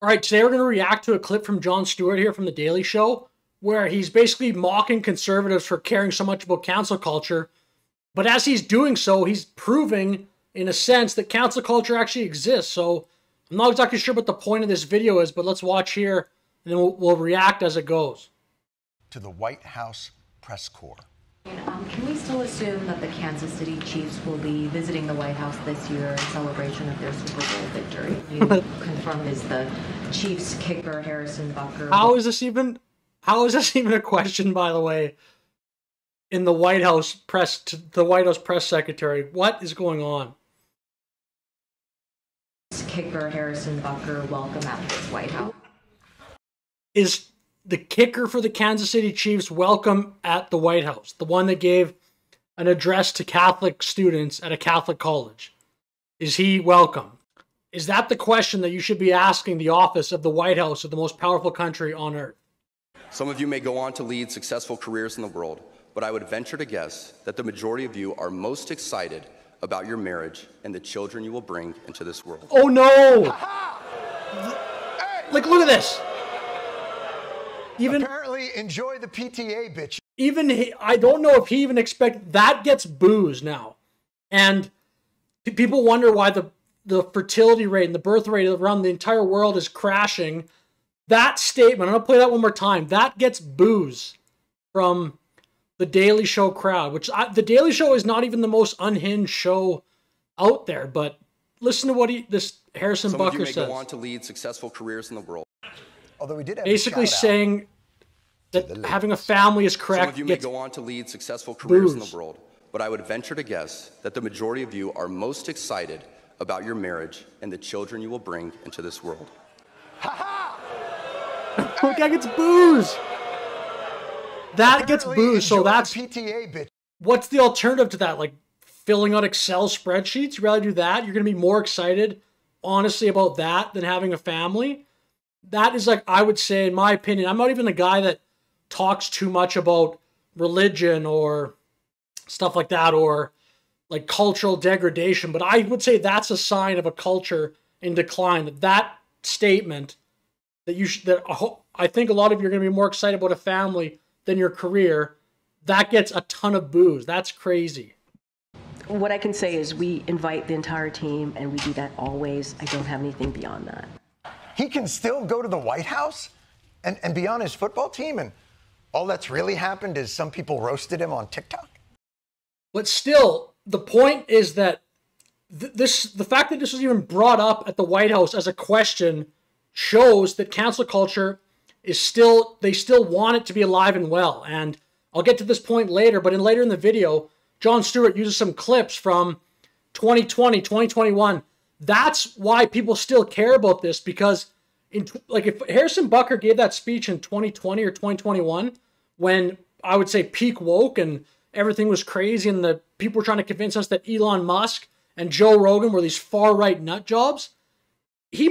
All right, today we're going to react to a clip from Jon Stewart here from The Daily Show, where he's basically mocking conservatives for caring so much about cancel culture. But as he's doing so, he's proving, in a sense, that cancel culture actually exists. So I'm not exactly sure what the point of this video is, but let's watch here, and then we'll react as it goes. To the White House press corps. Can we still assume that the Kansas City Chiefs will be visiting the White House this year in celebration of their Super Bowl victory? You confirmed is the Chiefs kicker Harrison Butker. How is this even a question, by the way, in the White House press, to the White House press secretary? What is going on? Kicker Harrison Butker welcome at the White House. Is the kicker for the Kansas City Chiefs welcome at the White House? The one that gave an address to Catholic students at a Catholic college. Is he welcome? Is that the question that you should be asking the office of the White House of the most powerful country on earth? Some of you may go on to lead successful careers in the world, but I would venture to guess that the majority of you are most excited about your marriage and the children you will bring into this world. Oh no! Like, look at this. Apparently enjoy the PTA, bitch. I don't know if he even expect that gets boos now. And people wonder why the fertility rate and the birth rate around the entire world is crashing. That statement, I'm going to play that one more time. That gets boos from the Daily Show crowd, which the Daily Show is not even the most unhinged show out there. But listen to what this Harrison Butker says. Some of you may go on to lead successful careers in the world. Although we did have basically saying that having a family is correct. Some of you may go on to lead successful careers in the world, but I would venture to guess that the majority of you are most excited about your marriage and the children you will bring into this world. Look, that gets boos. That gets boos. So that's PTA, bitch. What's the alternative to that? Like filling out Excel spreadsheets? You rather do that? You're going to be more excited, honestly, about that than having a family? That is, like, I would say, in my opinion, I'm not even a guy that talks too much about religion or stuff like that, or like cultural degradation, but I would say that's a sign of a culture in decline. That statement that I think a lot of you are going to be more excited about a family than your career, that gets a ton of boos. That's crazy. What I can say is we invite the entire team, and we do that always. I don't have anything beyond that. He can still go to the White House and be on his football team, and all that's really happened is some people roasted him on TikTok? But still, the point is that the fact that this was even brought up at the White House as a question shows that cancel culture is they still want it to be alive and well. And I'll get to this point later, but later in the video, Jon Stewart uses some clips from 2020, 2021. That's why people still care about this, because if Harrison Butker gave that speech in 2020 or 2021, when I would say peak woke and everything was crazy and the people were trying to convince us that Elon Musk and Joe Rogan were these far-right nut jobs, the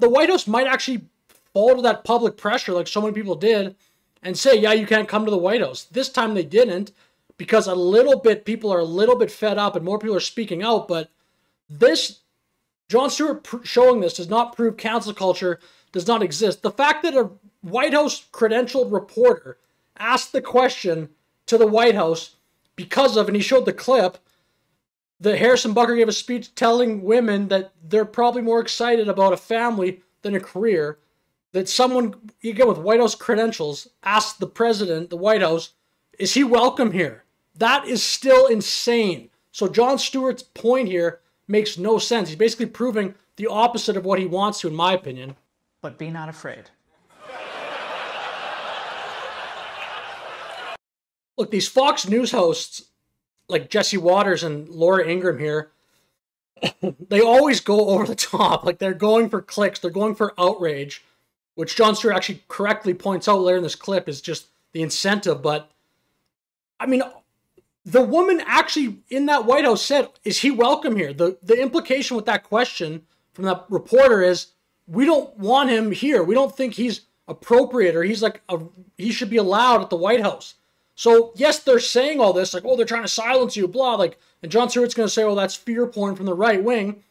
White House might actually fall to that public pressure like so many people did and say, yeah, you can't come to the White House. This time they didn't, because people are a little bit fed up and more people are speaking out. But Jon Stewart showing this does not prove cancel culture does not exist. The fact that a White House credentialed reporter asked the question to the White House and he showed the clip, that Harrison Butker gave a speech telling women that they're probably more excited about a family than a career, that someone, again, with White House credentials asked the president, the White House, is he welcome here? That is still insane. So Jon Stewart's point here makes no sense. He's basically proving the opposite of what he wants to, in my opinion. But be not afraid. Look, these Fox News hosts, like Jesse Waters and Laura Ingraham here, they always go over the top. Like, they're going for clicks. They're going for outrage, which Jon Stewart actually correctly points out later in this clip is just the incentive. But, I mean, the woman actually in that White House said, is he welcome here? The implication with that question from that reporter is, we don't want him here. We don't think he's appropriate, or he should be allowed at the White House. So, yes, they're saying all this, like, oh, they're trying to silence you, blah, and Jon Stewart's going to say, oh, that's fear porn from the right wing.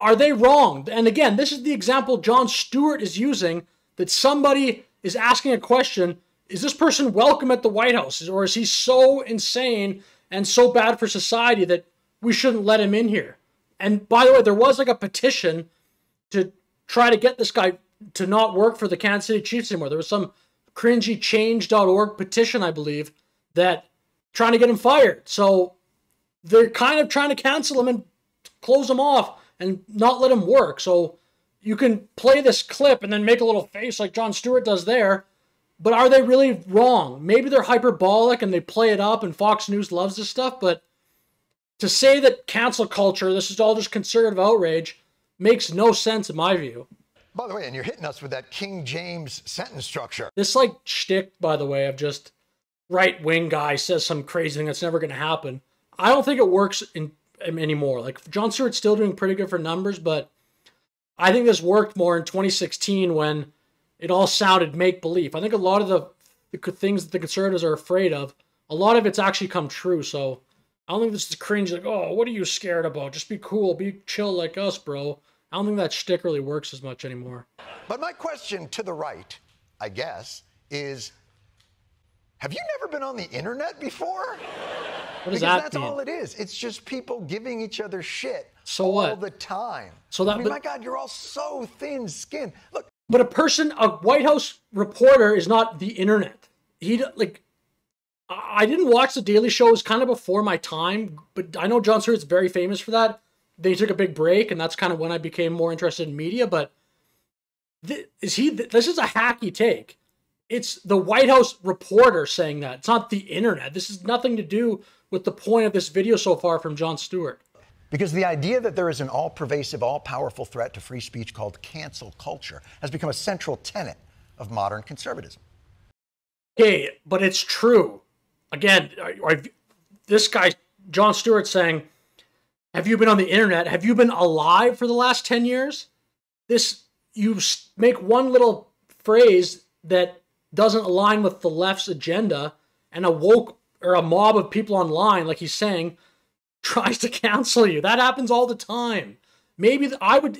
are they wrong? And again, this is the example Jon Stewart is using, that somebody is asking a question, is this person welcome at the White House? Or is he so insane and so bad for society that we shouldn't let him in here? And by the way, there was like a petition to try to get this guy to not work for the Kansas City Chiefs anymore. There was some cringy change.org petition, I believe, that trying to get him fired. So they're kind of trying to cancel him and close him off and not let him work. So you can play this clip and then make a little face like Jon Stewart does there. But are they really wrong? Maybe they're hyperbolic and they play it up and Fox News loves this stuff. But to say that cancel culture, this is all just conservative outrage, makes no sense in my view. By the way, and you're hitting us with that King James sentence structure. This like shtick, by the way, of just right-wing guy says some crazy thing that's never going to happen. I don't think it works anymore. Like, Jon Stewart's still doing pretty good for numbers, but I think this worked more in 2016 when it all sounded make-believe. I think a lot of the things that the conservatives are afraid of, a lot of it's actually come true. So I don't think this is cringe, like, oh, what are you scared about? Just be cool, be chill like us, bro. I don't think that shtick really works as much anymore. But my question to the right, I guess, is, have you never been on the internet before? What does because that that's mean? all it is. It's just people giving each other shit So what? all the time. So that, I mean, my God, you're all so thin-skinned. Look. But a White House reporter is not the internet. I didn't watch The Daily Show. It was kind of before my time, but I know Jon Stewart's very famous for that. They took a big break, and that's kind of when I became more interested in media. But this is a hacky take. It's the White House reporter saying that. It's not the internet. This has nothing to do with the point of this video so far from Jon Stewart. Because the idea that there is an all-pervasive, all-powerful threat to free speech called cancel culture has become a central tenet of modern conservatism. Okay, but it's true. Again, this guy, Jon Stewart, saying, have you been on the internet? Have you been alive for the last 10 years? You make one little phrase that doesn't align with the left's agenda, and a woke or a mob of people online, like he's saying, tries to cancel you. That happens all the time. Maybe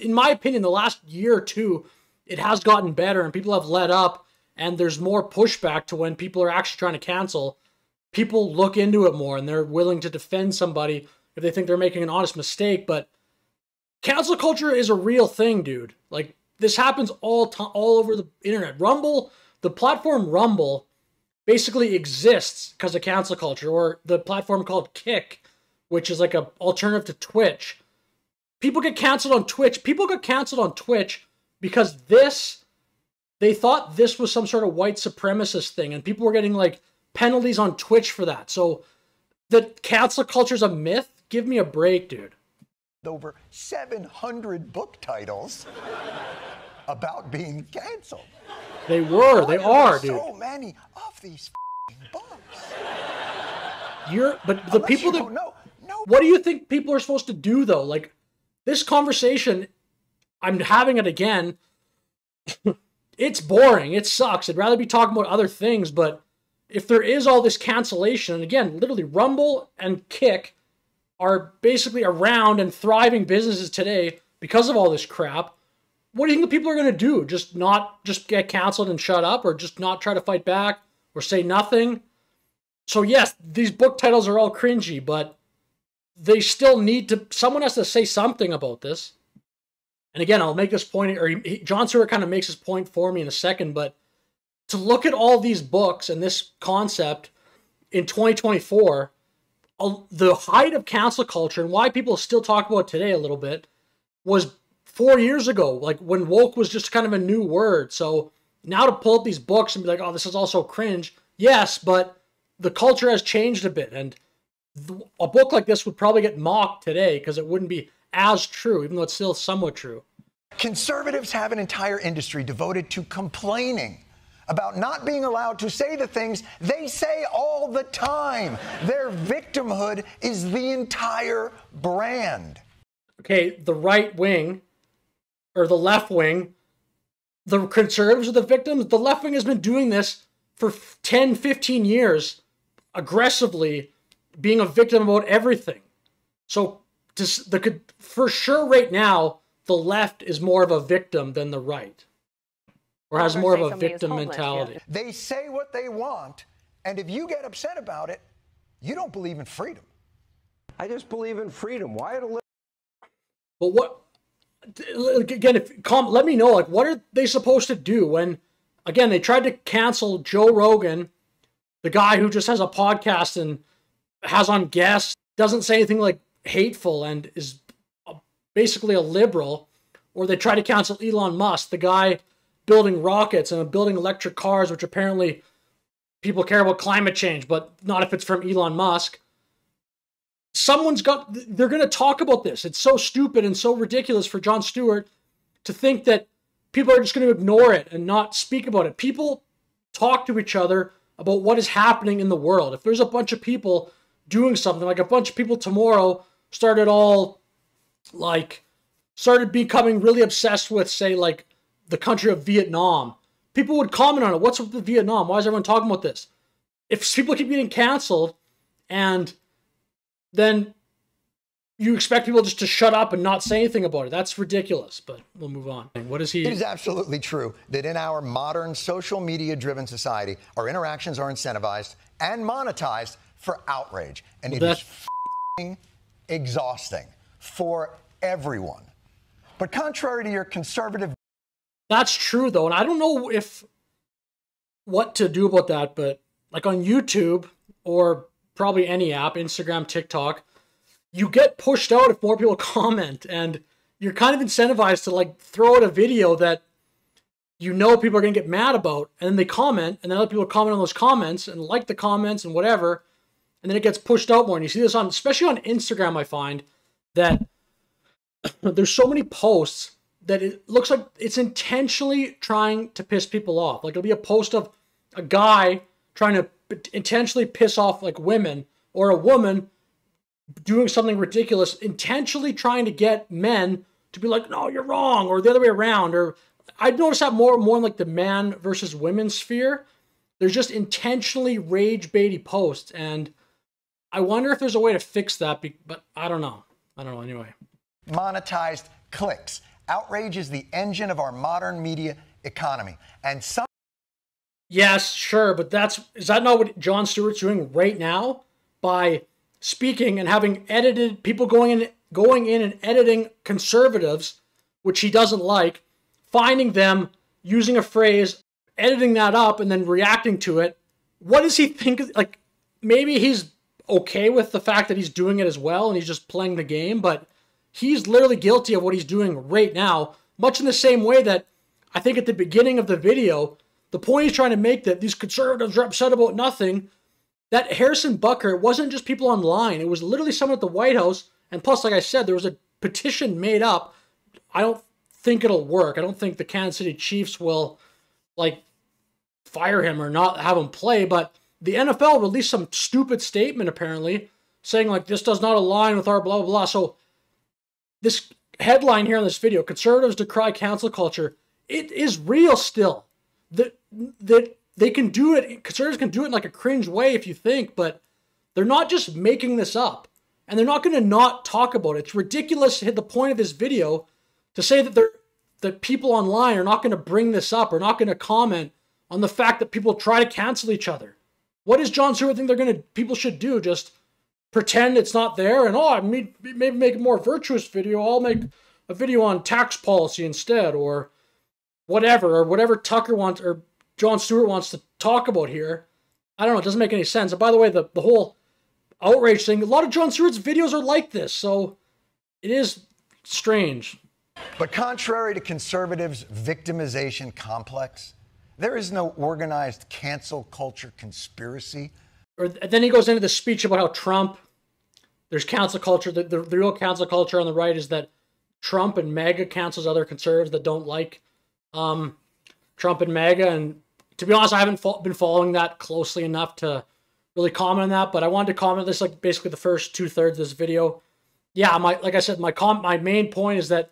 in my opinion, the last year or two, it has gotten better and people have let up and there's more pushback to when people are actually trying to cancel. People look into it more and they're willing to defend somebody if they think they're making an honest mistake. But cancel culture is a real thing, dude. Like, this happens all over the internet. Rumble, the platform Rumble, basically exists because of cancel culture, or the platform called Kick, which is like an alternative to Twitch. People get canceled on Twitch. People got canceled on Twitch because they thought this was some sort of white supremacist thing, and people were getting like penalties on Twitch for that. So the cancel culture is a myth? Give me a break, dude. Over 700 book titles about being canceled. They are, dude. So many of these books. But the people that... No. What do you think people are supposed to do, though? Like, this conversation, I'm having it again. It's boring. It sucks. I'd rather be talking about other things, but if there is all this cancellation, and again, literally Rumble and Kick are basically around and thriving businesses today because of all this crap, what do you think the people are going to do? Just get canceled and shut up, or just not try to fight back, or say nothing? So yes, these book titles are all cringy, but they still need to, someone has to say something about this. And again, I'll make this point, or Jon Stewart kind of makes his point for me in a second, but to look at all these books and this concept in 2024, the height of cancel culture and why people still talk about it today a little bit was 4 years ago, like when woke was just kind of a new word. So now to pull up these books and be like, oh, this is also cringe. Yes, but the culture has changed a bit, and a book like this would probably get mocked today because it wouldn't be as true, even though it's still somewhat true. Conservatives have an entire industry devoted to complaining about not being allowed to say the things they say all the time. Their victimhood is the entire brand. Okay, the right wing, or the left wing, the conservatives are the victims. The left wing has been doing this for 10, 15 years, aggressively being a victim about everything. So for sure right now, the left is more of a victim than the right, or has more of a victim mentality. Yeah. They say what they want, and if you get upset about it, you don't believe in freedom. I just believe in freedom. Why to But what, again, let me know, like, what are they supposed to do when, again, they tried to cancel Joe Rogan, the guy who just has a podcast and has on guests, doesn't say anything like hateful and is basically a liberal, or they try to cancel Elon Musk, the guy building rockets and building electric cars, which apparently people care about climate change, but not if it's from Elon Musk. They're going to talk about this. It's so stupid and so ridiculous for Jon Stewart to think that people are just going to ignore it and not speak about it. People talk to each other about what is happening in the world. If there's a bunch of people doing something, like a bunch of people tomorrow started becoming really obsessed with, say, like the country of Vietnam, people would comment on it. What's up with Vietnam? Why is everyone talking about this? If people keep getting canceled and then you expect people just to shut up and not say anything about it, that's ridiculous, but we'll move on. What is he? It is absolutely true that in our modern social media-driven society, our interactions are incentivized and monetized for outrage. And it is exhausting for everyone. But contrary to your conservative... That's true, though, and I don't know what to do about that, but like on YouTube or probably any app, Instagram, TikTok, you get pushed out if more people comment, and you're kind of incentivized to like throw out a video that you know people are going to get mad about, and then they comment, and then other people comment on those comments and like the comments and whatever, and then it gets pushed out more. And you see this especially on Instagram, I find that there's so many posts that it looks like it's intentionally trying to piss people off. Like it'll be a post of a guy trying to intentionally piss off like women, or a woman doing something ridiculous, intentionally trying to get men to be like, no, you're wrong, or the other way around. Or I've noticed that more in like the man versus women sphere. There's just intentionally rage baity posts, and I wonder if there's a way to fix that, but I don't know. Anyway. Monetized clicks. Outrage is the engine of our modern media economy. And some... Yes, sure, but is that not what Jon Stewart's doing right now? By speaking and having edited people going in and editing conservatives, which he doesn't like, finding them, using a phrase, editing that up, and then reacting to it. What does he think? Like, maybe he's okay with the fact that he's doing it as well and he's just playing the game, but he's literally guilty of what he's doing right now, much in the same way that I think at the beginning of the video, the point he's trying to make that these conservatives are upset about nothing, that Harrison Butker, it wasn't just people online. It was literally someone at the White House. And plus, like I said, there was a petition made up. I don't think it'll work. I don't think the Kansas City Chiefs will, like, fire him or not have him play. But the NFL released some stupid statement, apparently, saying, like, this does not align with our blah, blah, blah. So this headline here on this video, conservatives decry cancel culture, it is real still. That they can do it, conservatives can do it in like a cringe way if you think, but they're not just making this up. And they're not going to not talk about it. It's ridiculous to hit the point of this video to say that people online are not going to bring this up or not going to comment on the fact that people try to cancel each other. What does Jon Stewart think people should do? Just pretend it's not there and, maybe make a more virtuous video. I'll make a video on tax policy instead, or whatever Tucker wants or Jon Stewart wants to talk about here. I don't know. It doesn't make any sense. And by the way, the whole outrage thing, a lot of Jon Stewart's videos are like this, so it is strange. But contrary to conservatives' victimization complex, there is no organized cancel culture conspiracy. Or then he goes into the speech about how there's cancel culture. The real cancel culture on the right is that Trump and MAGA cancels other conservatives that don't like Trump and MAGA. And to be honest, I haven't been following that closely enough to really comment on that, but I wanted to comment on this, like basically the first 2/3 of this video. Yeah, like I said, my main point is that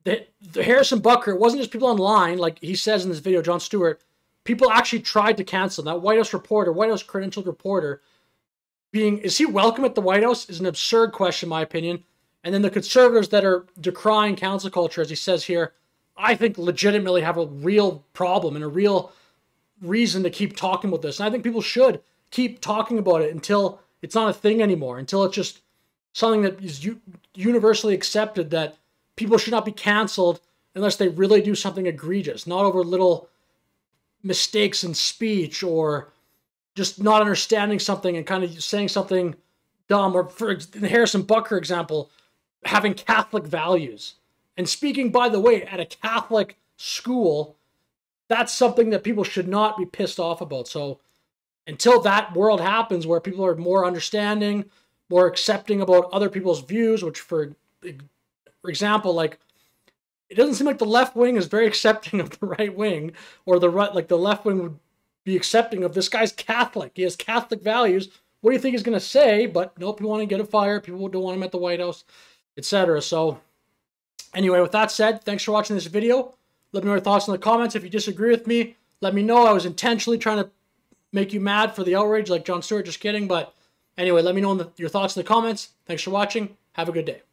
the Harrison Butker, it wasn't just people online, like he says in this video, Jon Stewart. People actually tried to cancel him. That White House credentialed reporter, is he welcome at the White House is an absurd question, in my opinion. And then the conservatives that are decrying cancel culture, as he says here, I think legitimately have a real problem and a real reason to keep talking about this. And I think people should keep talking about it until it's not a thing anymore, until it's just something that is universally accepted that people should not be canceled unless they really do something egregious, not over little mistakes in speech or just not understanding something and kind of saying something dumb, or for the Harrison Butker example, having Catholic values. And speaking, by the way, at a Catholic school, that's something that people should not be pissed off about. So until that world happens where people are more understanding, more accepting about other people's views, which for example, like, it doesn't seem like the left wing is very accepting of the right wing, or the right, like the left wing would be accepting of this guy's Catholic. He has Catholic values. What do you think he's going to say? But nope, people want to get him fired. People don't want him at the White House, etc. So anyway, with that said, thanks for watching this video. Let me know your thoughts in the comments. If you disagree with me, let me know. I was intentionally trying to make you mad for the outrage like Jon Stewart. Just kidding. But anyway, let me know your thoughts in the comments. Thanks for watching. Have a good day.